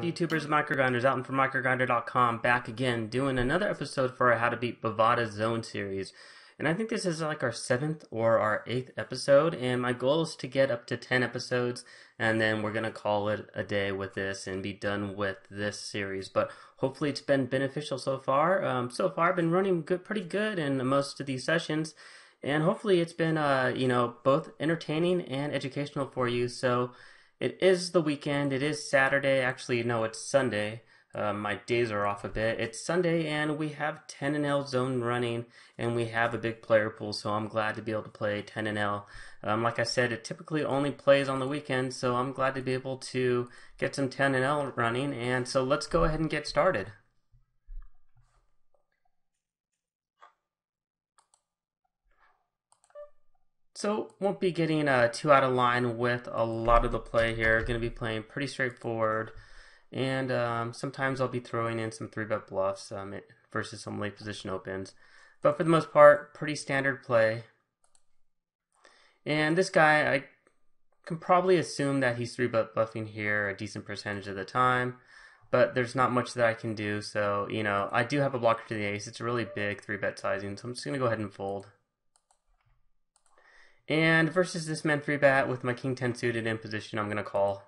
YouTubers and MicroGrinders? Out from MicroGrinder.com, back again doing another episode for our How to Beat Bovada Zone series. And I think this is like our 7th or our 8th episode, and my goal is to get up to 10 episodes, and then we're going to call it a day with this and be done with this series. But hopefully it's been beneficial so far. So far I've been running pretty good in most of these sessions, and hopefully it's been both entertaining and educational for you. So it is the weekend. It is Saturday. Actually, no, it's Sunday. My days are off a bit. It's Sunday, and we have 10 and L zone running, and we have a big player pool, so I'm glad to be able to play 10 and L. Like I said, it typically only plays on the weekend, so I'm glad to be able to get some 10 and L running, and so let's go ahead and get started. So won't be getting too out of line with a lot of the play here. Going to be playing pretty straightforward, and sometimes I'll be throwing in some 3-bet bluffs versus some late position opens. But for the most part, pretty standard play. And this guy, I can probably assume that he's 3-bet bluffing here a decent percentage of the time, but there's not much that I can do. So, I do have a blocker to the ace. It's a really big 3-bet sizing, so I'm just going to go ahead and fold. And versus this man 3-bet with my king 10 suited in position, I'm going to call.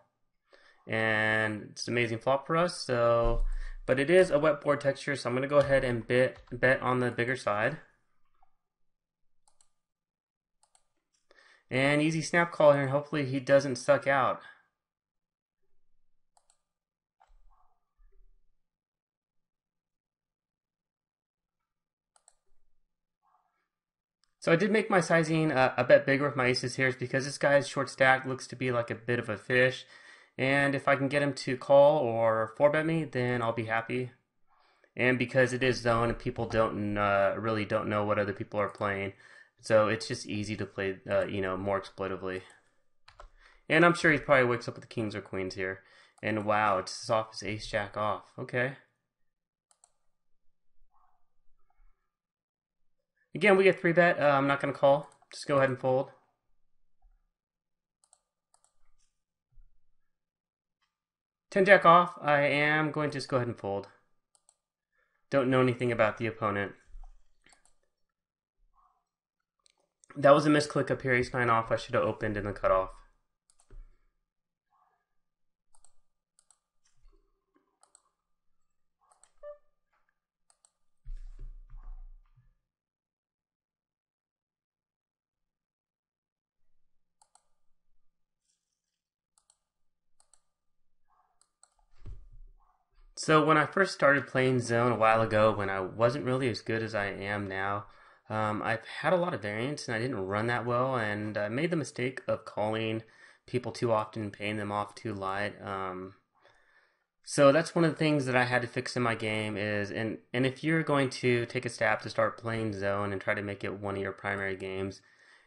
And it's an amazing flop for us. But it is a wet board texture, so I'm going to go ahead and bet on the bigger side. And easy snap call here, and hopefully he doesn't suck out. So I did make my sizing a bit bigger with my aces here, because this guy's short stack looks to be like a bit of a fish. And if I can get him to call or 4-bet me, then I'll be happy. And because it is zone and people really don't know what other people are playing, so it's just easy to play, more exploitively. And I'm sure he probably wakes up with the kings or queens here. And wow, it's off his ace jack off. Okay. Again, we get 3-bet. I'm not going to call. Just go ahead and fold. Ten jack off. I am going to just go ahead and fold. Don't know anything about the opponent. That was a misclick up here. Ace 9 off. I should have opened in the cutoff. So when I first started playing zone a while ago, when I wasn't really as good as I am now, I've had a lot of variance and I didn't run that well, and I made the mistake of calling people too often, paying them off too light. So that's one of the things that I had to fix in my game is, and if you're going to take a stab to start playing zone and try to make it one of your primary games,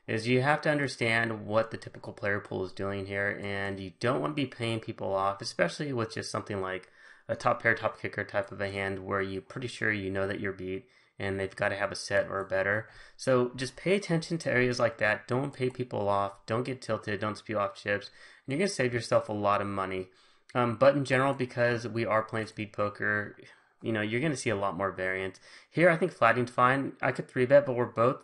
is you have to understand what the typical player pool is doing here, and you don't want to be paying people off, especially with just something like a top pair, top kicker type of a hand where you're pretty sure you know that you're beat and they've got to have a set or better. So just pay attention to areas like that. Don't pay people off. Don't get tilted. Don't spew off chips. And you're going to save yourself a lot of money. But in general, because we are playing speed poker, you're going to see a lot more variance. Here, I think flatting's fine. I could 3-bet, but we're both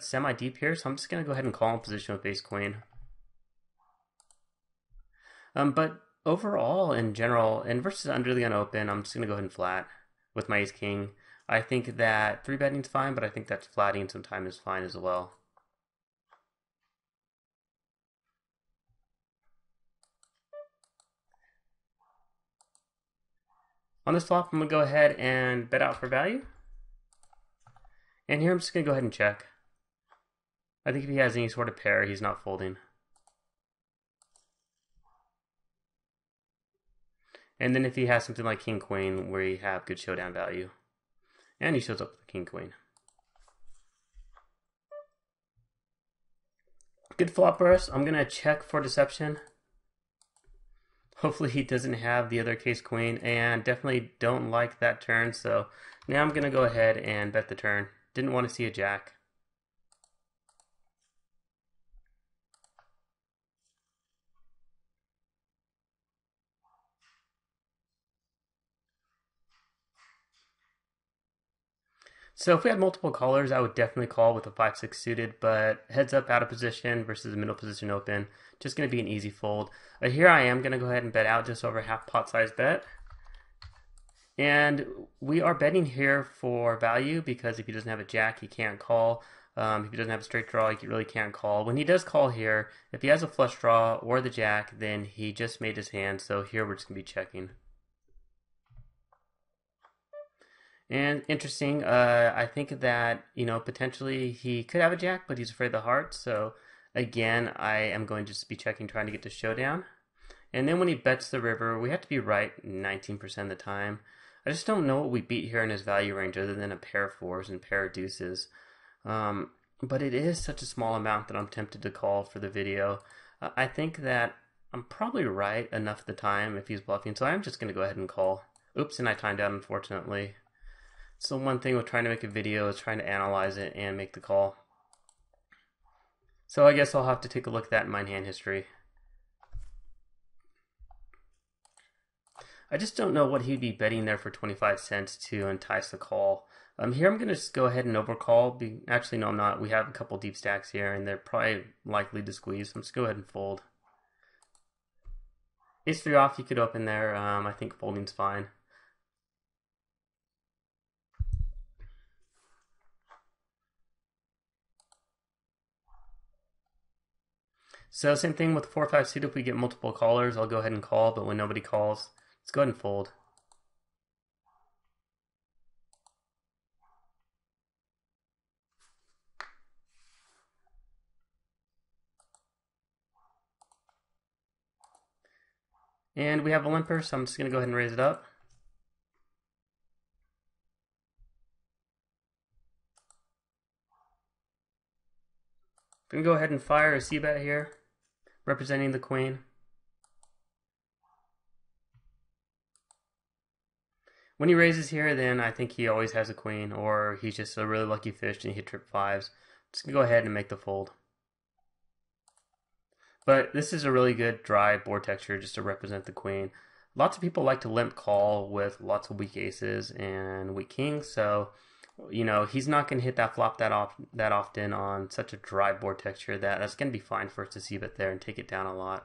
semi-deep here, so I'm just going to go ahead and call in position with ace queen. But overall, in general, and versus under the gun open, I'm just going to go ahead and flat with my ace king. I think that 3-betting's fine, but I think that flatting sometimes is fine as well. On this flop, I'm going to go ahead and bet out for value. And here I'm just going to go ahead and check. I think if he has any sort of pair, he's not folding. And then if he has something like king queen where you have good showdown value. And he shows up with king queen. Good flop for us. I'm going to check for deception. Hopefully he doesn't have the other case queen, and definitely don't like that turn, so now I'm going to go ahead and bet the turn. Didn't want to see a jack. So if we had multiple callers, I would definitely call with a 5-6 suited, but heads up out of position versus the middle position open, just going to be an easy fold. Here I am going to go ahead and bet out just over half pot size bet. And we are betting here for value because if he doesn't have a jack, he can't call. If he doesn't have a straight draw, he really can't call. When he does call here, if he has a flush draw or the jack, then he just made his hand. So here we're just going to be checking. And interesting, I think that, potentially he could have a jack, but he's afraid of the heart. So again, I am going to just be checking, trying to get to showdown. And then when he bets the river, we have to be right 19% of the time. I just don't know what we beat here in his value range other than a pair of fours and pair of deuces. But it is such a small amount that I'm tempted to call for the video. I think that I'm probably right enough of the time if he's bluffing, so I'm just going to go ahead and call. Oops, and I timed out, unfortunately. So one thing with trying to make a video is trying to analyze it and make the call. So I guess I'll have to take a look at that in my hand history. I just don't know what he'd be betting there for 25 cents to entice the call. Here I'm going to just go ahead and overcall. Actually, no, I'm not. We have a couple deep stacks here, and they're probably likely to squeeze. So I'm just going to go ahead and fold. Ace-3 off, you could open there. I think folding's fine. So same thing with 4-5 suited. If we get multiple callers, I'll go ahead and call, but when nobody calls, let's go ahead and fold. And we have a limper, so I'm just going to go ahead and raise it up. I'm going to go ahead and fire a c-bet here, representing the queen. When he raises here, then I think he always has a queen, or he's just a really lucky fish and he trip fives. I'm just going to go ahead and make the fold. But this is a really good dry board texture just to represent the queen. Lots of people like to limp call with lots of weak aces and weak kings, so he's not going to hit that flop that often on such a dry board texture that's going to be fine for us to c-bet there and take it down a lot.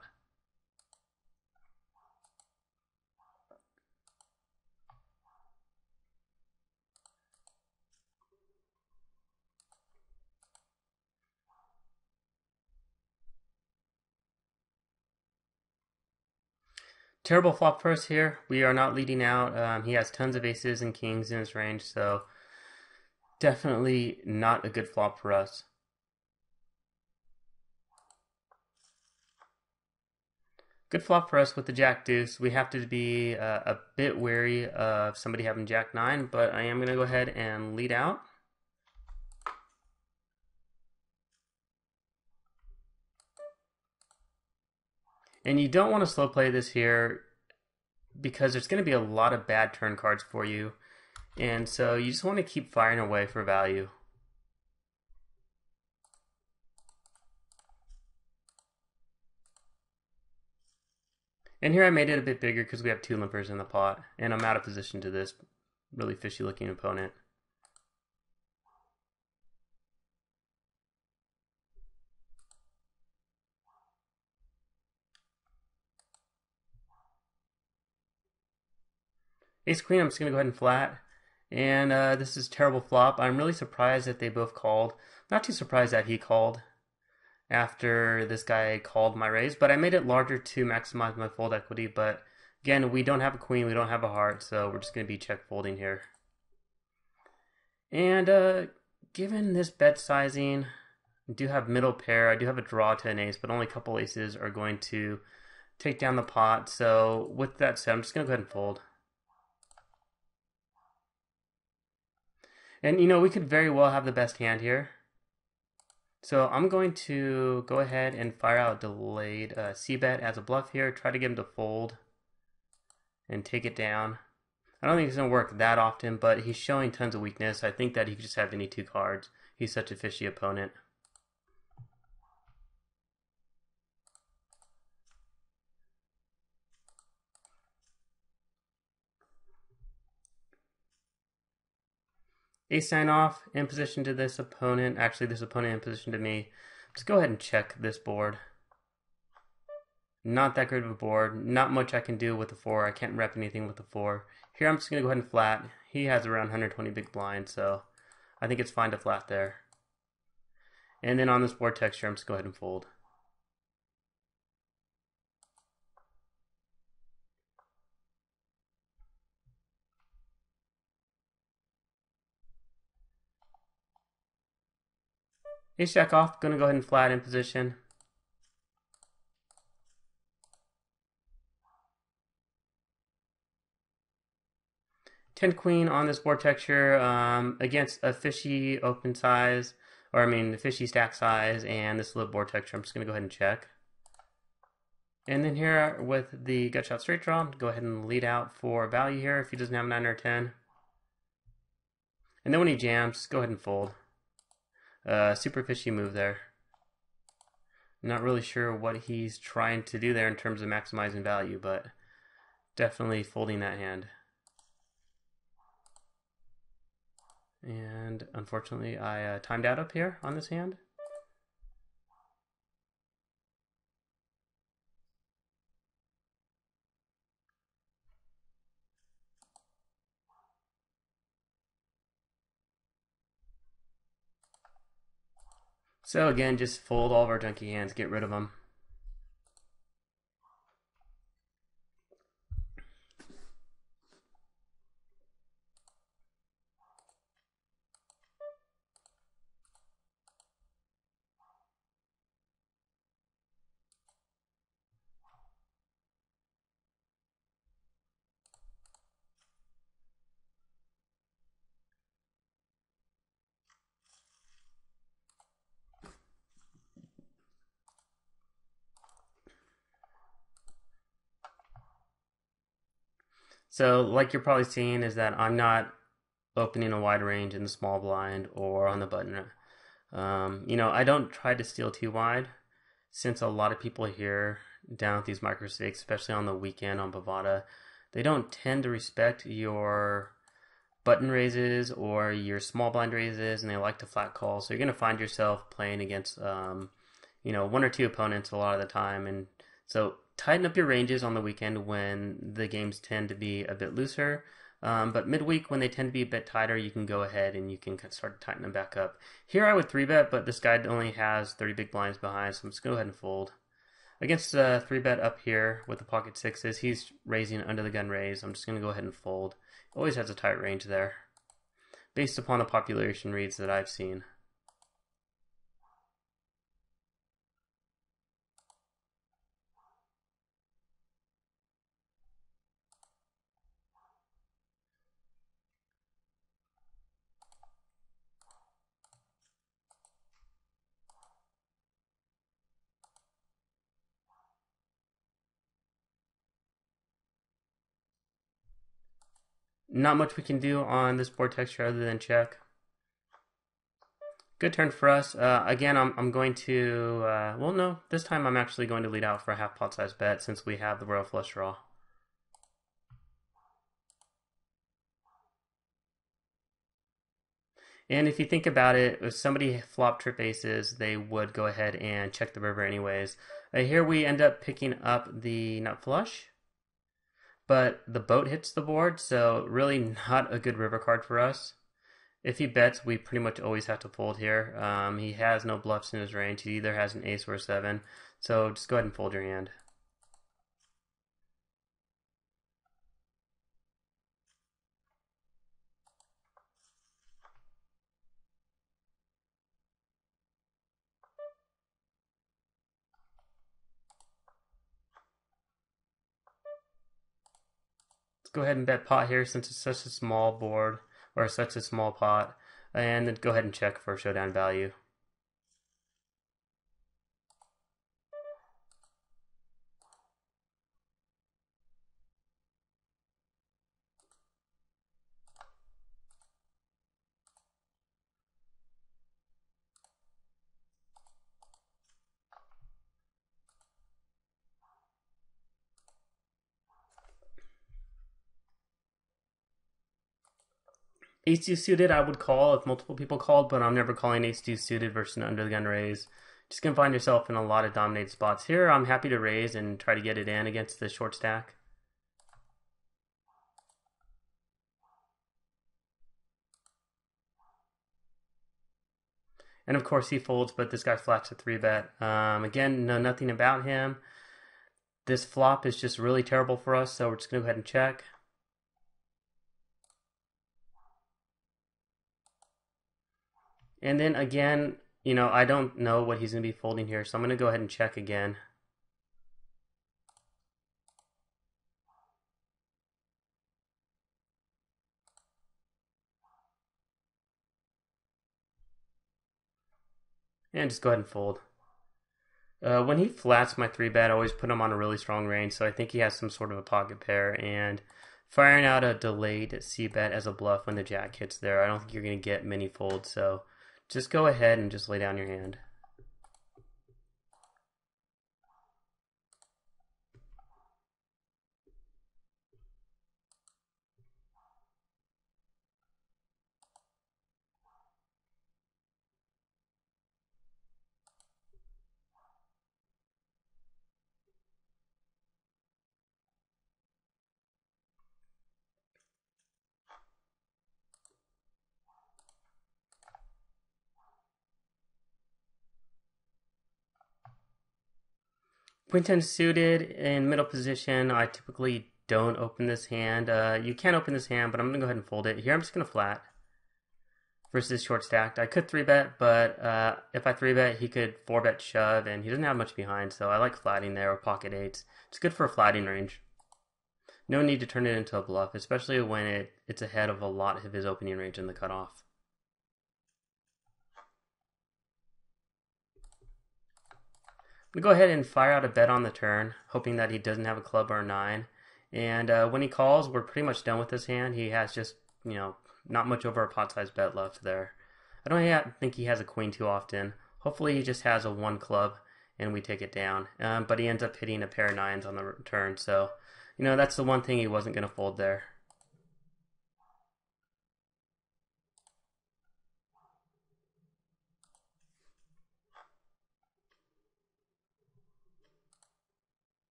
Terrible flop for us here. We are not leading out. He has tons of aces and kings in his range, so definitely not a good flop for us. Good flop for us with the jack deuce. We have to be a bit wary of somebody having jack 9, but I am going to go ahead and lead out. And you don't want to slow play this here because there's going to be a lot of bad turn cards for you. And so you just want to keep firing away for value. And here I made it a bit bigger because we have 2 limpers in the pot. And I'm out of position to this really fishy looking opponent. Ace queen, I'm just going to go ahead and flat. And this is terrible flop. I'm really surprised that they both called. Not too surprised that he called after this guy called my raise, but I made it larger to maximize my fold equity. But again, we don't have a queen, we don't have a heart, so we're just going to be check folding here. And given this bet sizing, I do have middle pair. I do have a draw to an ace, but only a couple aces are going to take down the pot. So with that said, I'm just going to go ahead and fold. And we could very well have the best hand here. So I'm going to go ahead and fire out delayed c-bet as a bluff here. Try to get him to fold and take it down. I don't think it's going to work that often, but he's showing tons of weakness. I think that he could just have any 2 cards. He's such a fishy opponent. Ace sign off in position to this opponent. Actually, this opponent in position to me. Let's go ahead and check this board. Not that great of a board. Not much I can do with the 4. I can't rep anything with the 4. Here I'm just going to go ahead and flat. He has around 120 big blinds, so I think it's fine to flat there. And then on this board texture, I'm just going to go ahead and fold. Ace jack off, going to go ahead and flat in position. Ten queen on this board texture against a fishy open size, or I mean the fishy stack size and this little board texture. I'm just going to go ahead and check. And then here with the gut shot straight draw, go ahead and lead out for value here if he doesn't have 9 or 10. And then when he jams, go ahead and fold. Super fishy move there. Not really sure what he's trying to do there in terms of maximizing value, but definitely folding that hand. And unfortunately, I timed out up here on this hand. So again, just fold all of our junky hands, get rid of them. So like you're probably seeing is that I'm not opening a wide range in the small blind or on the button. I don't try to steal too wide since a lot of people here down at these micro stakes, especially on the weekend on Bovada, they don't tend to respect your button raises or your small blind raises, and they like to flat call. So you're going to find yourself playing against, 1 or 2 opponents a lot of the time. And so tighten up your ranges on the weekend when the games tend to be a bit looser. But midweek, when they tend to be a bit tighter, you can go ahead and you can start to tighten them back up. Here I would 3-bet, but this guy only has 30 big blinds behind, so I'm just going to go ahead and fold. Against 3-bet up here with the pocket sixes, he's raising under the gun raise. I'm just going to go ahead and fold. Always has a tight range there, based upon the population reads that I've seen. Not much we can do on this board texture other than check. Good turn for us. Again, I'm going to, no, this time I'm actually going to lead out for a half pot size bet since we have the royal flush draw. And if you think about it, if somebody flopped trip aces, they would go ahead and check the river anyways. Here we end up picking up the nut flush, but the boat hits the board, so really not a good river card for us. If he bets, we pretty much always have to fold here. He has no bluffs in his range. He either has an ace or a 7, so just go ahead and fold your hand. Go ahead and bet pot here since it's such a small board or such a small pot, and then go ahead and check for showdown value. Ace deuce suited I would call if multiple people called, but I'm never calling ace deuce suited versus an under the gun raise. Just gonna find yourself in a lot of dominated spots. Here I'm happy to raise and try to get it in against the short stack. And of course he folds, but this guy flats a 3-bet. Again, know nothing about him. This flop is just really terrible for us, so we're just going to go ahead and check. And then again, I don't know what he's going to be folding here, so I'm going to go ahead and check again. And just go ahead and fold. When he flats my 3-bet, I always put him on a really strong range, so I think he has some sort of a pocket pair, and firing out a delayed c-bet as a bluff when the jack hits there, I don't think you're going to get many folds, so just go ahead and just lay down your hand. Queen 10 suited in middle position, I typically don't open this hand. You can open this hand, but I'm going to go ahead and fold it. Here I'm just going to flat versus short stacked. I could 3-bet, but if I 3-bet, he could 4-bet shove, and he doesn't have much behind, so I like flatting there with pocket eights. It's good for a flatting range. No need to turn it into a bluff, especially when it's ahead of a lot of his opening range in the cutoff. I'm going to go ahead and fire out a bet on the turn, hoping that he doesn't have a club or a 9. And when he calls, we're pretty much done with this hand. He has just, not much over a pot-sized bet left there. I don't think he has a queen too often. Hopefully he just has a 1 club and we take it down. But he ends up hitting a pair of 9s on the turn. So, that's the one thing he wasn't going to fold there.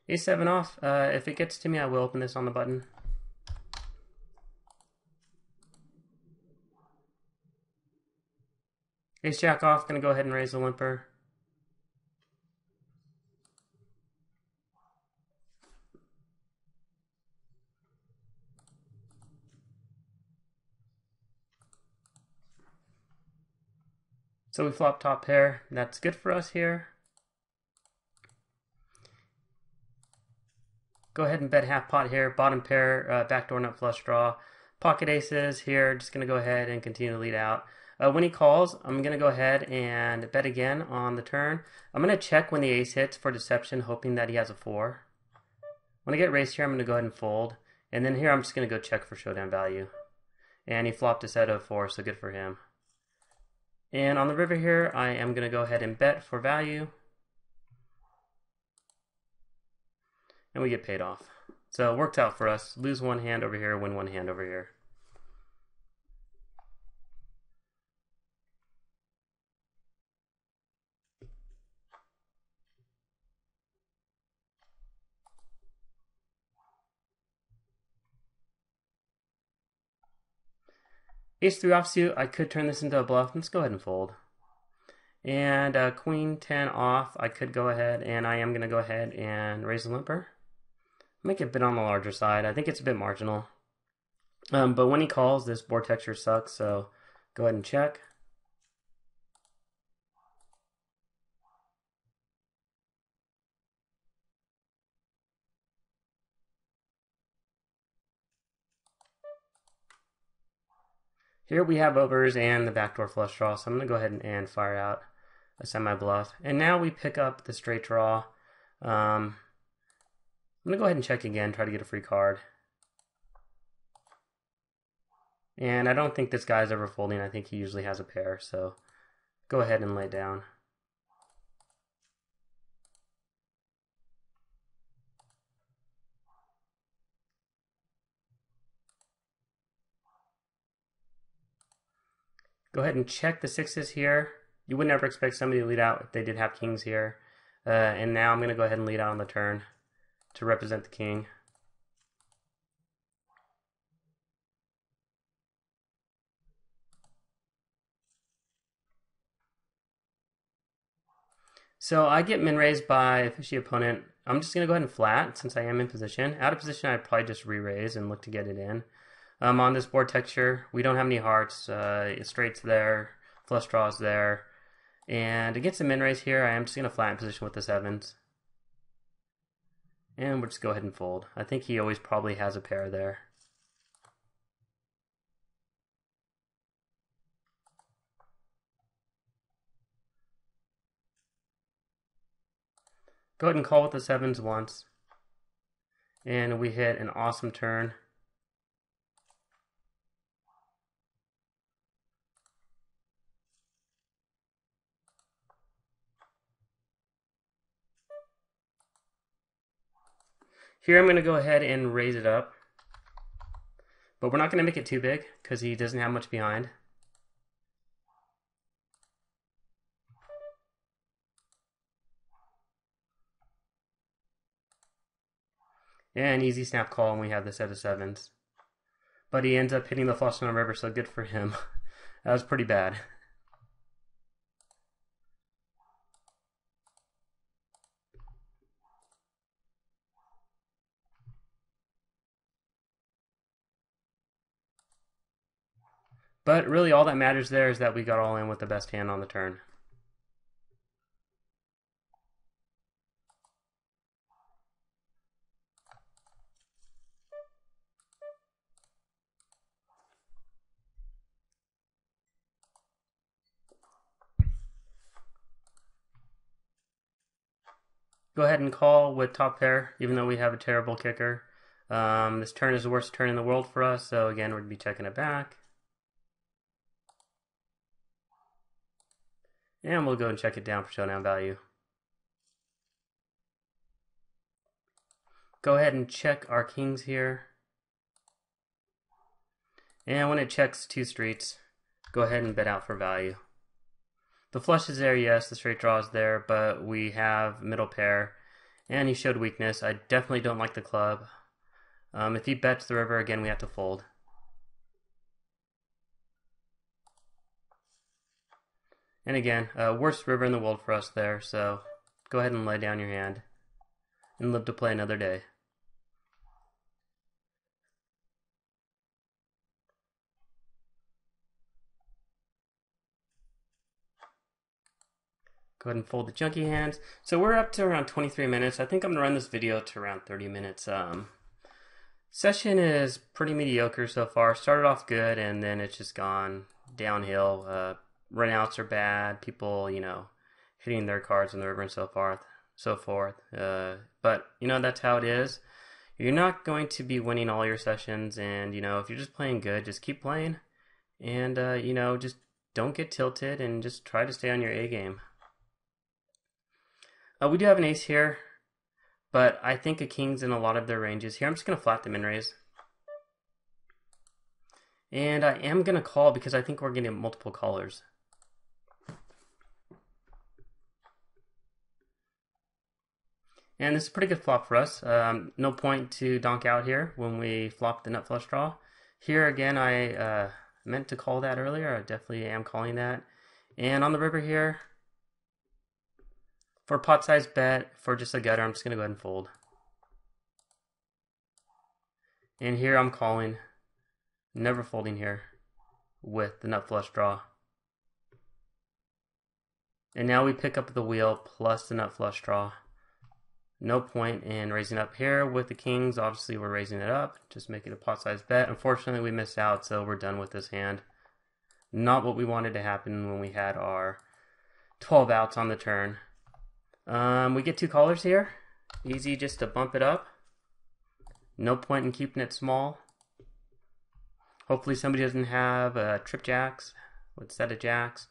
A7 off. If it gets to me, I will open this on the button. Ace Jack off. Gonna go ahead and raise the limper. So we flop top pair. That's good for us here. Go ahead and bet half pot here. Bottom pair, backdoor nut flush draw. Pocket aces here. Just going to go ahead and continue to lead out. When he calls, I'm going to go ahead and bet again on the turn. I'm going to check when the ace hits for deception, hoping that he has a 4. When I get raised here, I'm going to go ahead and fold. And then here, I'm just going to go check for showdown value. And he flopped a set of 4, so good for him. And on the river here, I am going to go ahead and bet for value. And we get paid off. So it worked out for us. Lose 1 hand over here, win 1 hand over here. Ace-3 offsuit, I could turn this into a bluff. Let's go ahead and fold. And Queen 10 off, I could go ahead, and I am going to go ahead and raise the limper. Make it a bit on the larger side. I think it's a bit marginal. But when he calls, this board texture sucks, so go ahead and check. Here we have overs and the backdoor flush draw, so I'm going to go ahead and fire out a semi-bluff. And now we pick up the straight draw. I'm going to go ahead and check again, try to get a free card. And I don't think this guy's ever folding. I think he usually has a pair, so go ahead and lay down. Go ahead and check the sixes here. You would never expect somebody to lead out if they did have kings here. And now I'm going to go ahead and lead out on the turn to represent the king. So I get min raised by a fishy opponent. I'm just going to go ahead and flat since I am in position. Out of position, I'd probably just re-raise and look to get it in. On this board texture, we don't have any hearts. Straight's there, flush draws there. And against the min raise here, I am just going to flatten position with the sevens. And we'll just go ahead and fold. I think he always probably has a pair there. Go ahead and call with the sevens once. And we hit an awesome turn. Here I'm going to go ahead and raise it up. But we're not going to make it too big because he doesn't have much behind. And easy snap call, and we have the set of sevens. But he ends up hitting the flush on the river, so good for him. That was pretty bad. But really all that matters there is that we got all in with the best hand on the turn. Go ahead and call with top pair, even though we have a terrible kicker. This turn is the worst turn in the world for us, so again, we'd be checking it back. And we'll go and check it down for showdown value. Go ahead and check our kings here. And when it checks two streets, go ahead and bet out for value. The flush is there, yes, the straight draw is there, but we have middle pair, and he showed weakness. I definitely don't like the club. If he bets the river, again, we have to fold. And again, worst river in the world for us there, so go ahead and lay down your hand and live to play another day. Go ahead and fold the junkie hands. So we're up to around 23 minutes. I think I'm going to run this video to around 30 minutes. Session is pretty mediocre so far. Started off good, and then it's just gone downhill. Runouts are bad. People, hitting their cards in the river and so forth. But, that's how it is. You're not going to be winning all your sessions, and, if you're just playing good, just keep playing. And, just don't get tilted and just try to stay on your A game. We do have an ace here, but I think a king's in a lot of their ranges. Here I'm just going to flat the min raise. And I am going to call because I think we're getting multiple callers. And this is a pretty good flop for us. No point to donk out here when we flop the nut flush draw. Here again, I meant to call that earlier. I definitely am calling that. And on the river here, for pot size bet, for just a gutter, I'm just going to go ahead and fold. And here I'm calling, never folding here with the nut flush draw. And now we pick up the wheel plus the nut flush draw. No point in raising up here with the kings. Obviously we're raising it up, just make it a pot size bet. Unfortunately we missed out, so we're done with this hand. Not what we wanted to happen when we had our 12 outs on the turn. We get two callers here. Easy just to bump it up. No point in keeping it small. Hopefully somebody doesn't have trip jacks with set of jacks.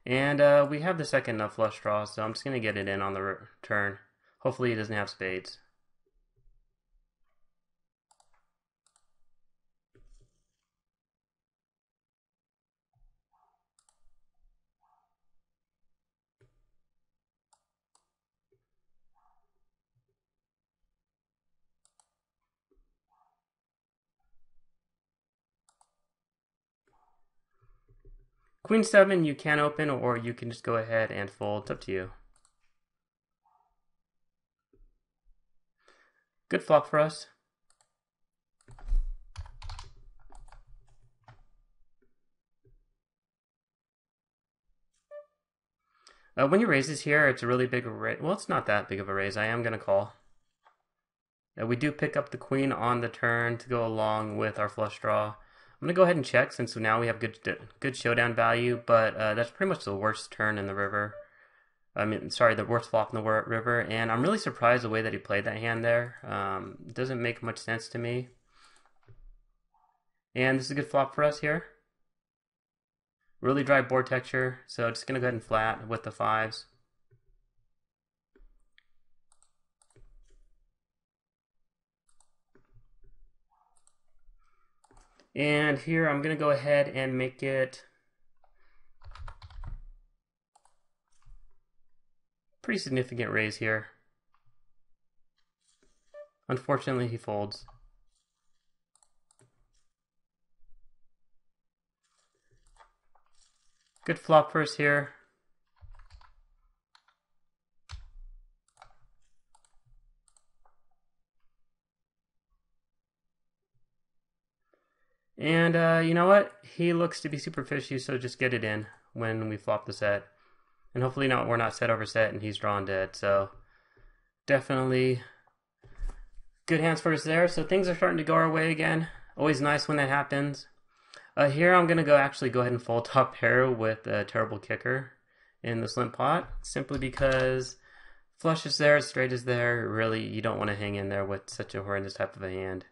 And we have the second nut flush draw, so I'm just going to get it in on the turn. Hopefully he doesn't have spades. Queen 7 you can open, or you can just go ahead and fold. It's up to you. Good flop for us. When he raises here, it's a really big raise. Well, it's not that big of a raise. I am going to call. We do pick up the queen on the turn to go along with our flush draw. I'm going to go ahead and check since now we have good showdown value, but that's pretty much the worst turn in the river. I mean, sorry, the worst flop in the river, and I'm really surprised the way that he played that hand there. It doesn't make much sense to me. And this is a good flop for us here. Really dry board texture, so just going to go ahead and flat with the 5s. And here I'm going to go ahead and make it pretty significant raise here. Unfortunately, he folds. Good flop for us here. And you know what? He looks to be super fishy, so just get it in when we flop the set. And hopefully we're not set over set and he's drawn dead. So definitely good hands for us there. So things are starting to go our way again. Always nice when that happens. Here I'm going to actually go ahead and fold top pair with a terrible kicker in the slim pot. Simply because flush is there, straight is there. Really, you don't want to hang in there with such a horrendous type of a hand.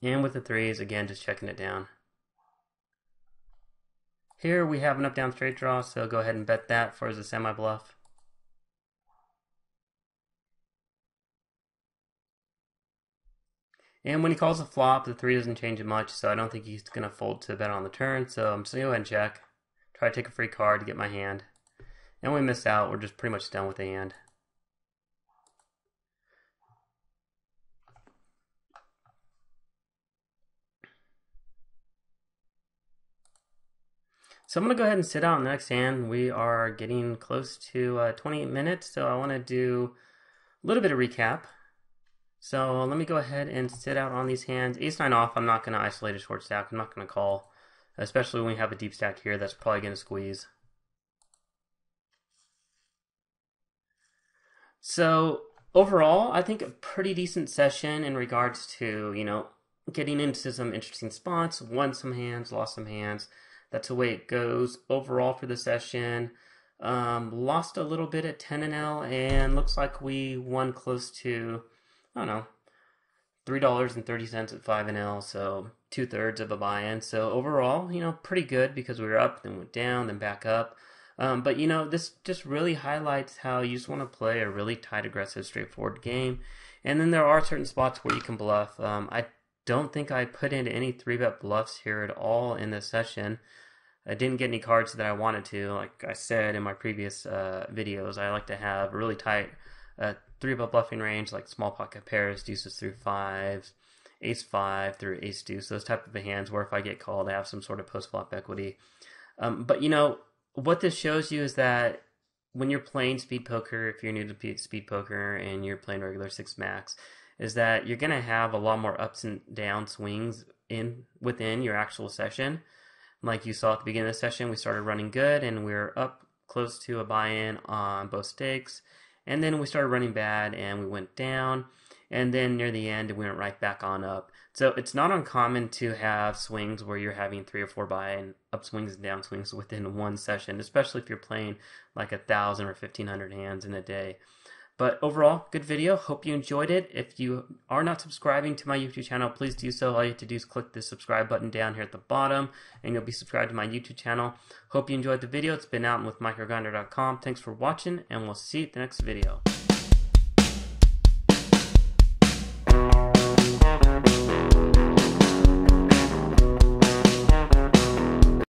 And with the 3s, again, just checking it down. Here we have an up-down straight draw, so go ahead and bet that for as a semi-bluff. And when he calls a flop, the 3 doesn't change it much, so I don't think he's going to fold to bet on the turn, so I'm just going to go ahead and check. Try to take a free card to get my hand. And we miss out, we're just pretty much done with the hand. So I'm going to go ahead and sit out on the next hand. We are getting close to 28 minutes, so I want to do a little bit of recap. So let me go ahead and sit out on these hands. Ace-9 off, I'm not going to isolate a short stack. I'm not going to call, especially when we have a deep stack here that's probably going to squeeze. So overall, I think a pretty decent session in regards to, getting into some interesting spots. Won some hands, lost some hands. That's the way it goes overall for the session. Lost a little bit at 10 and L, and looks like we won close to, I don't know, $3.30 at 5 and L, so 2/3 of a buy-in. So overall, pretty good because we were up, then went down, then back up. But this just really highlights how you just want to play a really tight, aggressive, straightforward game. And then there are certain spots where you can bluff. I don't think I put in any 3-bet bluffs here at all in this session. I didn't get any cards that I wanted to. Like I said in my previous videos, I like to have a really tight 3-bet bluffing range, like small pocket pairs, deuces through 5s, ace-5 through ace-deuce, those type of hands where if I get called, I have some sort of post-flop equity. But what this shows you is that when you're playing speed poker, if you're new to speed poker and you're playing regular 6-max, is that you're going to have a lot more ups and down swings within your actual session. Like you saw at the beginning of the session, we started running good and we were up close to a buy-in on both stakes. And then we started running bad and we went down. And then near the end, we went right back on up. So it's not uncommon to have swings where you're having 3 or 4 buy-in upswings and downswings within one session, especially if you're playing like 1,000 or 1,500 hands in a day. But overall, good video. Hope you enjoyed it. If you are not subscribing to my YouTube channel, please do so. All you have to do is click the subscribe button down here at the bottom, and you'll be subscribed to my YouTube channel. Hope you enjoyed the video. It's been out with MicroGrinder.com. Thanks for watching, and we'll see you at the next video.